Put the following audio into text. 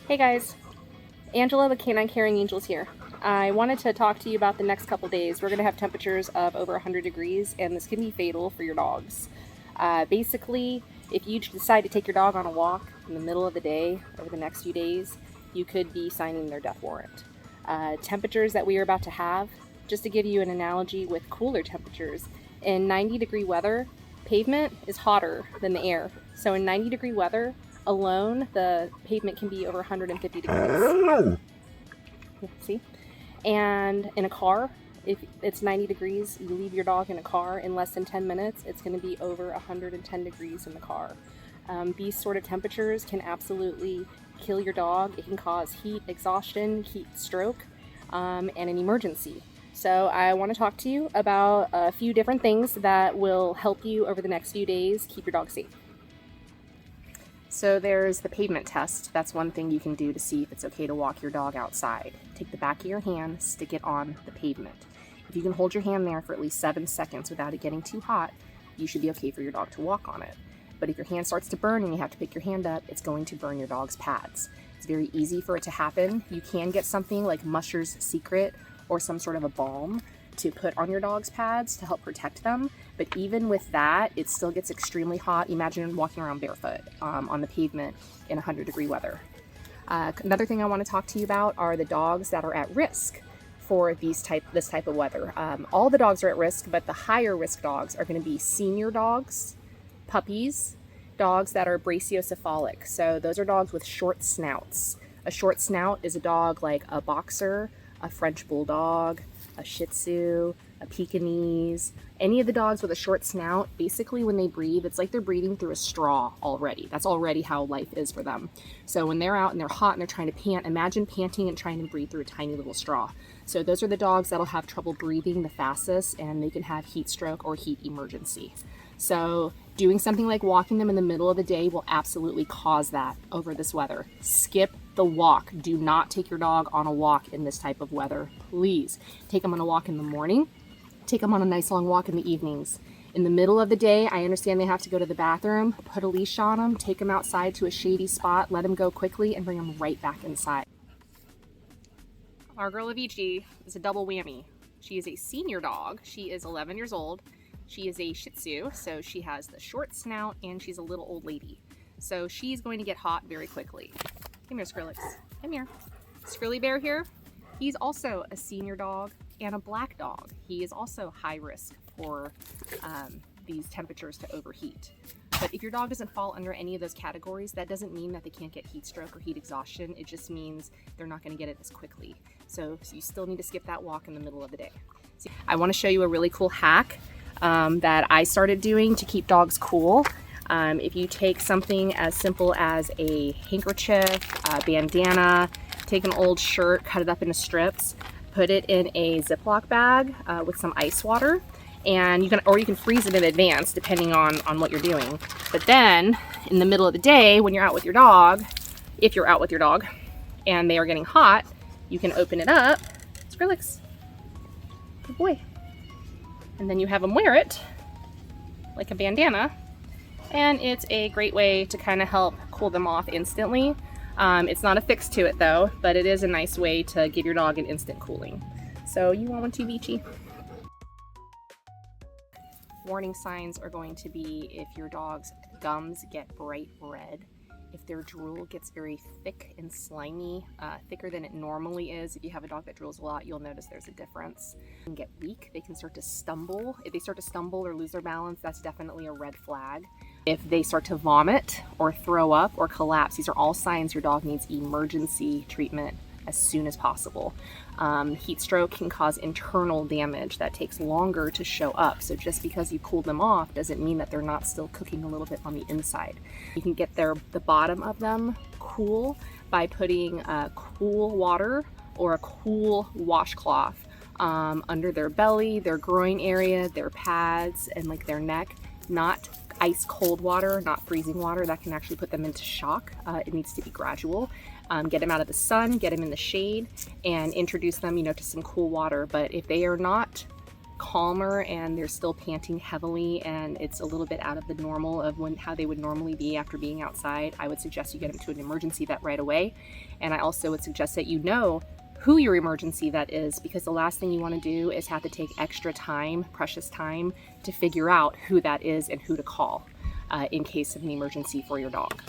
Hey guys, Angela with Canine Caring Angels here. I wanted to talk to you about the next couple days. We're going to have temperatures of over 100 degrees, and this can be fatal for your dogs. Basically, if you decide to take your dog on a walk in the middle of the day over the next few days, you could be signing their death warrant. Temperatures that we are about to have, just to give you an analogy with cooler temperatures, in 90-degree weather, pavement is hotter than the air. So in 90-degree weather, alone, the pavement can be over 150 degrees. See? And in a car, if it's 90 degrees, you leave your dog in a car in less than 10 minutes, it's going to be over 110 degrees in the car. These sort of temperatures can absolutely kill your dog. It can cause heat exhaustion, heat stroke, and an emergency. So I want to talk to you about a few different things that will help you over the next few days keep your dog safe. So there's the pavement test. That's one thing you can do to see if it's okay to walk your dog outside. Take the back of your hand, stick it on the pavement. If you can hold your hand there for at least 7 seconds without it getting too hot, you should be okay for your dog to walk on it. But if your hand starts to burn and you have to pick your hand up, it's going to burn your dog's pads. It's very easy for it to happen. You can get something like Musher's Secret or some sort of a balm to put on your dog's pads to help protect them. But even with that, it still gets extremely hot. Imagine walking around barefoot on the pavement in 100-degree weather. Another thing I want to talk to you about are the dogs that are at risk for this type of weather. All the dogs are at risk, but the higher risk dogs are going to be senior dogs, puppies, dogs that are braciocephalic. So those are dogs with short snouts. A short snout is a dog like a boxer, a French bulldog, a Shih Tzu, a Pekingese. Any of the dogs with a short snout, basically when they breathe, it's like they're breathing through a straw already. That's already how life is for them. So when they're out and they're hot and they're trying to pant, imagine panting and trying to breathe through a tiny little straw. So those are the dogs that'll have trouble breathing the fastest, and they can have heat stroke or heat emergency. So doing something like walking them in the middle of the day will absolutely cause that over this weather. Skip the walk. Do not take your dog on a walk in this type of weather. Please take them on a walk in the morning. Take them on a nice long walk in the evenings. In the middle of the day, I understand they have to go to the bathroom. Put a leash on them, take them outside to a shady spot, let them go quickly, and bring them right back inside. Our girl Avicii is a double whammy. She is a senior dog. She is 11 years old. She is a Shih Tzu, so she has the short snout and she's a little old lady. So she's going to get hot very quickly. Come here, Skrillex. Come here. Skrilly Bear here. He's also a senior dog and a black dog. He is also high risk for these temperatures to overheat. But if your dog doesn't fall under any of those categories, that doesn't mean that they can't get heat stroke or heat exhaustion. It just means they're not going to get it as quickly. So you still need to skip that walk in the middle of the day. So I want to show you a really cool hack that I started doing to keep dogs cool. If you take something as simple as a handkerchief, a bandana, take an old shirt, cut it up into strips, put it in a Ziploc bag with some ice water, and you can freeze it in advance depending on what you're doing. But then in the middle of the day when you're out with your dog, if you're out with your dog and they are getting hot, you can open it up. Skrillex, good boy. And then you have them wear it like a bandana, and it's a great way to kind of help cool them off instantly. It's not a fix to it though, but it is a nice way to give your dog an instant cooling. So you want one too, Beachy? Warning signs are going to be if your dog's gums get bright red, if their drool gets very thick and slimy, thicker than it normally is. If you have a dog that drools a lot, you'll notice there's a difference. They can get weak, they can start to stumble. If they start to stumble or lose their balance, that's definitely a red flag. If they start to vomit or throw up or collapse, these are all signs your dog needs emergency treatment as soon as possible. Heat stroke can cause internal damage that takes longer to show up. So just because you cooled them off doesn't mean that they're not still cooking a little bit on the inside. You can get the bottom of them cool by putting cool water or a cool washcloth under their belly, their groin area, their pads, and like their neck. Not ice cold water, not freezing water. That can actually put them into shock. It needs to be gradual. Get them out of the sun, get them in the shade, and introduce them, to some cool water. But if they are not calmer and they're still panting heavily and it's a little bit out of the normal of how they would normally be after being outside, I would suggest you get them to an emergency vet right away. And I also would suggest that you know who your emergency vet is, because the last thing you want to do is have to take extra time, precious time, to figure out who that is and who to call in case of an emergency for your dog.